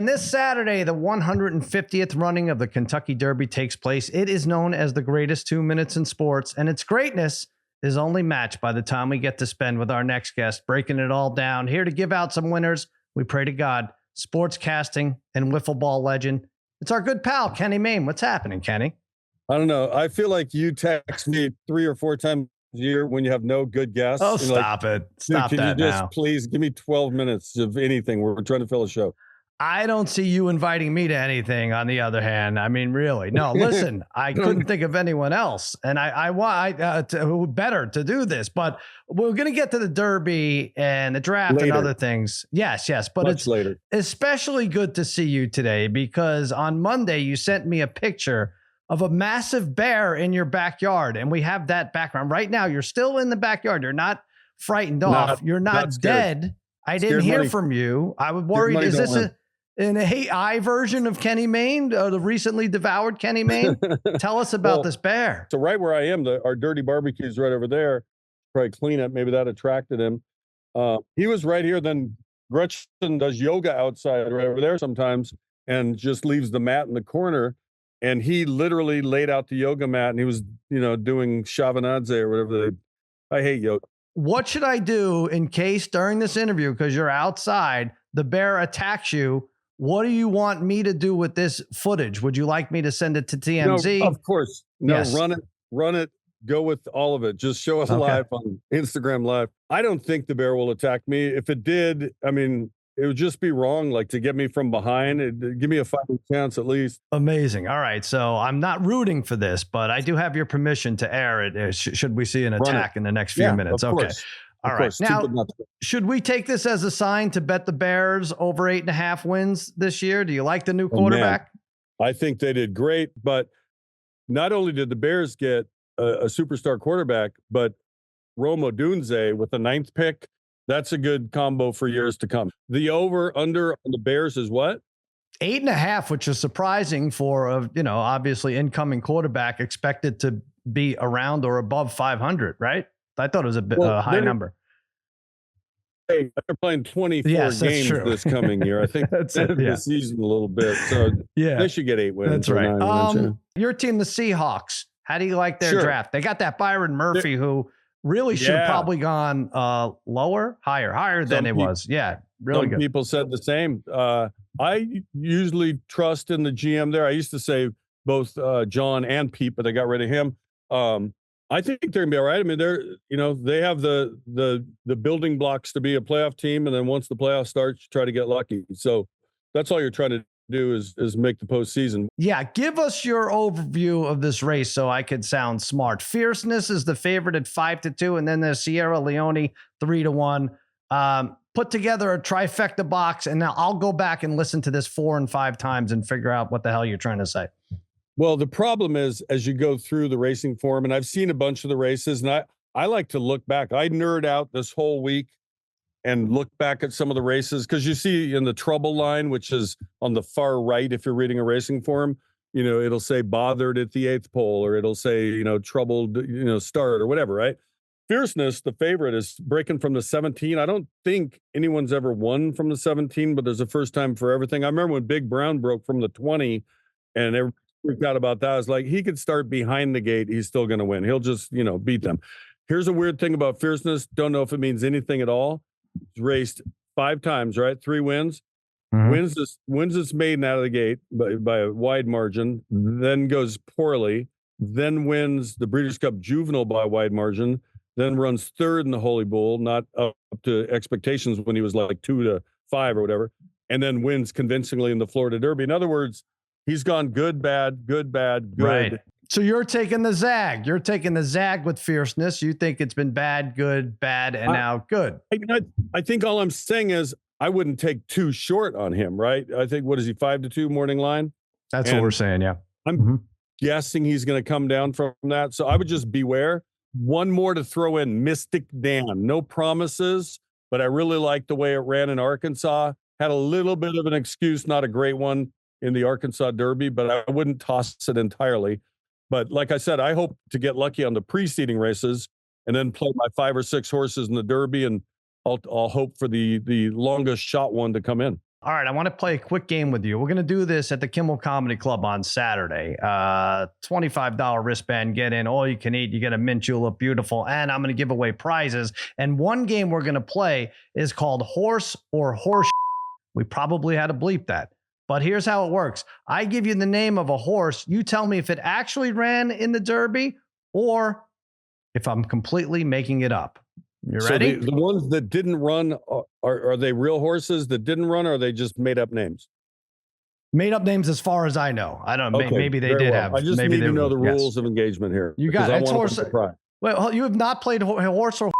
this Saturday, the 150th running of the Kentucky Derby takes place. It is known as the greatest 2 minutes in sports, and its greatness is only matched by the time we get to spend with our next guest, breaking it all down. Here to give out some winners, we pray to God, sportscasting and wiffle ball legend. It's our good pal, Kenny Mayne. What's happening, Kenny? I don't know. I feel like you text me 3 or 4 times a year when you have no good guests. Oh, stop it. Stop can that you just now. please give me 12 minutes of anything? We're trying to fill a show. I don't see you inviting me to anything, on the other hand. I mean, really. No, listen, I couldn't think of anyone else. And I want better to do this. But we're going to get to the Derby and the draft later. And other things. Yes. But Much it's later. Especially good to see you today, because on Monday you sent me a picture of a massive bear in your backyard. And we have that background. Right now, you're still in the backyard. You're not frightened off. You're not dead. I didn't hear from you. I was worried. Is this an AI version of Kenny Mayne, the recently devoured Kenny Mayne? Tell us about this bear. So right where I am, our dirty barbecue is right over there. Probably clean it. Maybe that attracted him. He was right here. Then Gretchen does yoga outside right over there sometimes and just leaves the mat in the corner. And he literally laid out the yoga mat and he was, doing Shavanadze or whatever. I hate yoga. What should I do in case during this interview, because you're outside, the bear attacks you? What do you want me to do with this footage? Would you like me to send it to TMZ? No, of course. No, yes. Run it. Go with all of it. Just show us live on Instagram Live. I don't think the bear will attack me. If it did, I mean, it would just be wrong, like to get me from behind. Give me a fighting chance at least. Amazing. All right. So I'm not rooting for this, but I do have your permission to air it should we see an attack in the next few minutes. Of okay. Course. All right. Now, should we take this as a sign to bet the Bears over 8.5 wins this year? Do you like the new quarterback? I think they did great, but not only did the Bears get a superstar quarterback, but Rome Odunze with the 9th pick, that's a good combo for years to come. The over-under on the Bears is what? 8.5, which is surprising for a, obviously incoming quarterback expected to be around or above 500, right? I thought it was a bit high number. Hey, they're playing 24 games this coming year. I think that's the season a little bit. So they should get 8 wins. That's right. Your team, the Seahawks, how do you like their draft? They got that Byron Murphy who really should have probably gone higher than it was. Yeah, really good. People said the same. I usually trust in the GM there. I used to say both John and Pete, but they got rid of him. I think they're gonna be all right. I mean, they have the building blocks to be a playoff team, and then once the playoffs start, you try to get lucky. So that's all you're trying to do is make the postseason. Yeah, give us your overview of this race so I could sound smart. Fierceness is the favorite at 5-2, and then there's Sierra Leone 3-1. Put together a trifecta box, and now I'll go back and listen to this 4 and 5 times and figure out what the hell you're trying to say. Well, the problem is, as you go through the racing form, and I've seen a bunch of the races, and I like to look back. I nerd out this whole week and look back at some of the races, because you see in the trouble line, which is on the far right, if you're reading a racing form, it'll say bothered at the 8th pole, or it'll say, troubled, start or whatever, right? Fierceness, the favorite, is breaking from the 17. I don't think anyone's ever won from the 17, but there's a first time for everything. I remember when Big Brown broke from the 20 and everybody freaked out about that. I was like, he could start behind the gate. He's still going to win. He'll just, beat them. Here's a weird thing about Fierceness. Don't know if it means anything at all. It's raced 5 times, right? 3 wins. Mm-hmm. Wins this maiden out of the gate by a wide margin, then goes poorly, then wins the Breeders' Cup Juvenile by a wide margin, then runs 3rd in the Holy Bull, not up to expectations when he was like 2-5 or whatever, and then wins convincingly in the Florida Derby. In other words, he's gone good, bad, good, bad, good. Right. So you're taking the zag. You're taking the zag with Fierceness. You think it's been bad, good, bad, and now good. I think all I'm saying is I wouldn't take too short on him, right? I think, what is he, 5-2 morning line? That's what we're saying, yeah. I'm guessing he's going to come down from that. So I would just beware. One more to throw in, Mystic Dan. No promises, but I really like the way it ran in Arkansas. Had a little bit of an excuse, not a great one in the Arkansas Derby, but I wouldn't toss it entirely. But like I said, I hope to get lucky on the preceding races and then play my 5 or 6 horses in the Derby, and I'll hope for the longest shot one to come in. All right, I want to play a quick game with you. We're going to do this at the Kimmel Comedy Club on Saturday. $25 wristband, get in, all you can eat. You get a mint julep, beautiful. And I'm going to give away prizes. And one game we're going to play is called Horse or Horse. We probably had to bleep that. But here's how it works. I give you the name of a horse. You tell me if it actually ran in the Derby or if I'm completely making it up. You ready? So the ones that didn't run, are they real horses that didn't run, or are they just made up names? Made up names as far as I know. I don't know. Okay, Maybe they very did well. have. I just maybe need they to know the yes. rules of engagement here. You got because it. I want Horse. to try. Well, you have not played horse or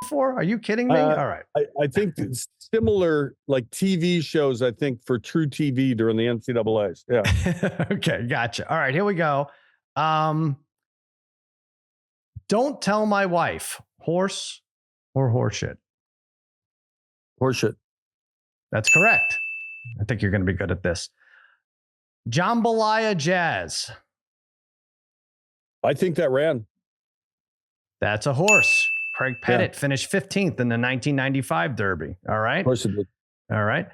before? Are you kidding me? All right. I think it's similar, like TV shows, I think, for True TV during the NCAAs. Yeah. Okay, gotcha. All right, here we go. Don't tell my wife. Horse or horseshit? Horseshit. That's correct. I think you're going to be good at this. Jambalaya Jazz. I think that ran. That's a horse. Craig Pettit finished 15th in the 1995 Derby. All right. Of course it did. All right.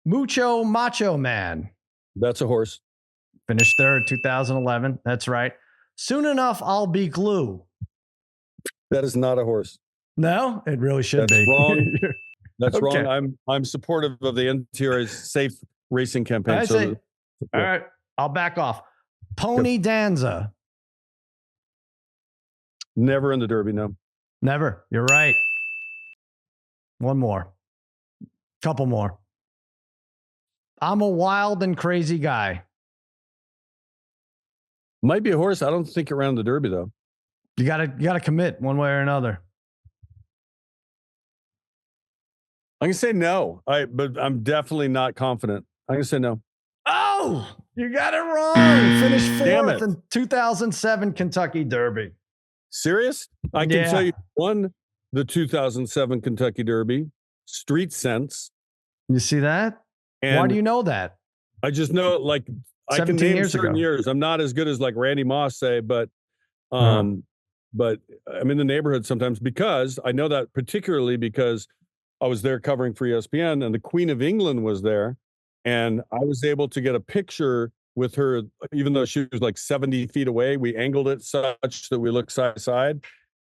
Mucho Macho Man. That's a horse. Finished third, 2011. That's right. Soon enough, I'll be glue. That is not a horse. No, it really should That's be. wrong. That's Okay. wrong. I'm supportive of the NTRA's safe racing campaign. I say, all right, I'll back off. Pony Danza. Never in the Derby, no. Never. You're right. One more. Couple more. I'm a wild and crazy guy. Might be a horse. I don't think it ran the Derby, though. You gotta commit one way or another. I'm gonna say no. But I'm definitely not confident. I'm gonna say no. Oh, you got it wrong. Finished Damn fourth it. in 2007 Kentucky Derby. Serious? I can tell you won the 2007 Kentucky Derby, Street Sense. You see that? And Why do you know that? I just know, like, I can 17 name years certain ago. years. I'm not as good as like Randy Moss say, but but I'm in the neighborhood sometimes because I know that particularly because I was there covering for ESPN and the Queen of England was there. And I was able to get a picture with her, even though she was like 70 feet away. We angled it such that we looked side to side.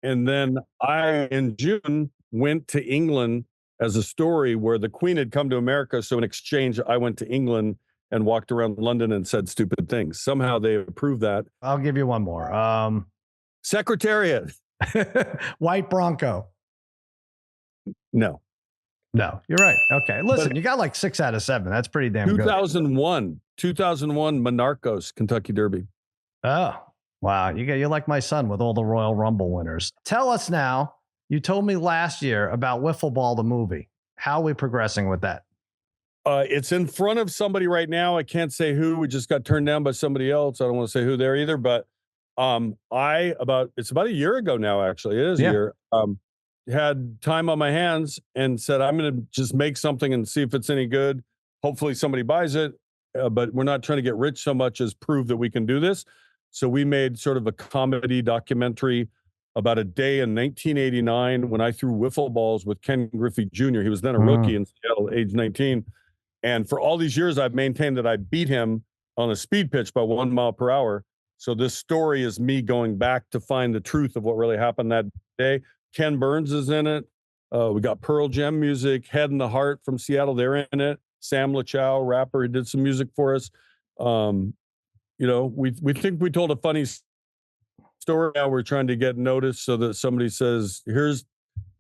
And then I, in June, went to England as a story where the Queen had come to America. So in exchange, I went to England and walked around London and said stupid things. Somehow they approved that. I'll give you one more. Secretariat. White Bronco. No. No, you're right. Okay. Listen, you got like 6 out of 7. That's pretty damn good. 2001 Monarchos Kentucky Derby. Oh, wow. You're like my son with all the Royal Rumble winners. Tell us now. You told me last year about Wiffle Ball, the movie. How are we progressing with that? It's in front of somebody right now. I can't say who. We just got turned down by somebody else. I don't want to say who there either, but it's about a year ago now, actually. It is a year. Had time on my hands and said, I'm going to just make something and see if it's any good. Hopefully somebody buys it, but we're not trying to get rich so much as prove that we can do this. So we made sort of a comedy documentary about a day in 1989 when I threw wiffle balls with Ken Griffey Jr. He was then a rookie in Seattle, age 19. And for all these years, I've maintained that I beat him on a speed pitch by 1 mile per hour. So this story is me going back to find the truth of what really happened that day. Ken Burns is in it. We got Pearl Jam music, Head and the Heart from Seattle. They're in it. Sam LaChow, rapper, he did some music for us. We think we told a funny story. Now we're trying to get noticed so that somebody says, here's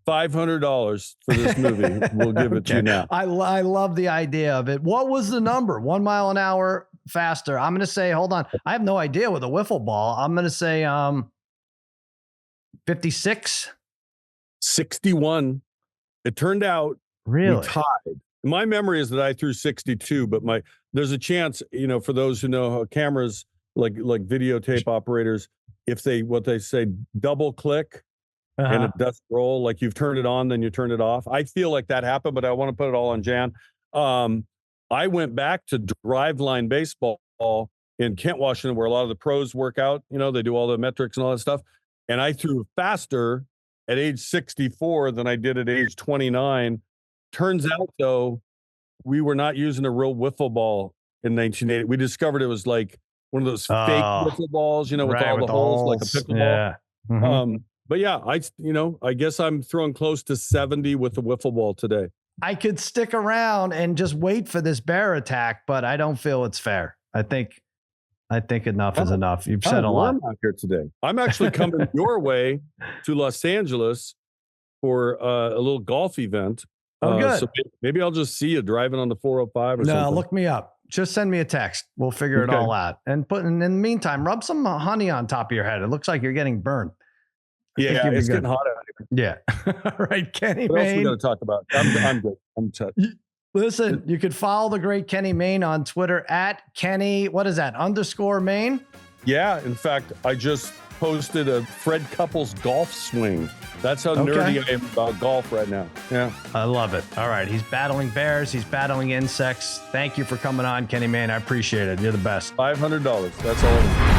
$500 for this movie. We'll give it to you now. I love the idea of it. What was the number? 1 mile an hour faster. I'm going to say, hold on. I have no idea with a wiffle ball. I'm going to say 56. 61. It turned out really we tied. My memory is that I threw 62, but there's a chance, for those who know how cameras, like videotape operators, if what they say double click and it doesn't roll, like you've turned it on, then you turn it off. I feel like that happened, but I want to put it all on Jan. I went back to driveline baseball in Kent, Washington, where a lot of the pros work out. They do all the metrics and all that stuff. And I threw faster at age 64 than I did at age 29. Turns out, though, we were not using a real wiffle ball in 1980. We discovered it was like one of those fake wiffle balls, with right, all the with the holes, like a holes. pickleball. Yeah. Mhm. But yeah, I guess I'm throwing close to 70 with the wiffle ball today. I could stick around and just wait for this bear attack, but I don't feel it's fair. I think enough is enough. You've said a lot out here today. I'm actually coming your way to Los Angeles for a little golf event. Oh, good. So maybe I'll just see you driving on the 405 or something. No, look me up. Just send me a text. We'll figure it all out. And in the meantime, rub some honey on top of your head. It looks like you're getting burned. Yeah, it's getting hot out here. Yeah. All right, Kenny What else Mayne. we going to talk about? I'm good. I'm set. Listen, you could follow the great Kenny Mayne on Twitter at Kenny, what is that, _Mayne? Yeah, in fact, I just posted a Fred Couples golf swing. That's how nerdy I am about golf right now. Yeah. I love it. All right. He's battling bears. He's battling insects. Thank you for coming on, Kenny Mayne. I appreciate it. You're the best. $500. That's all.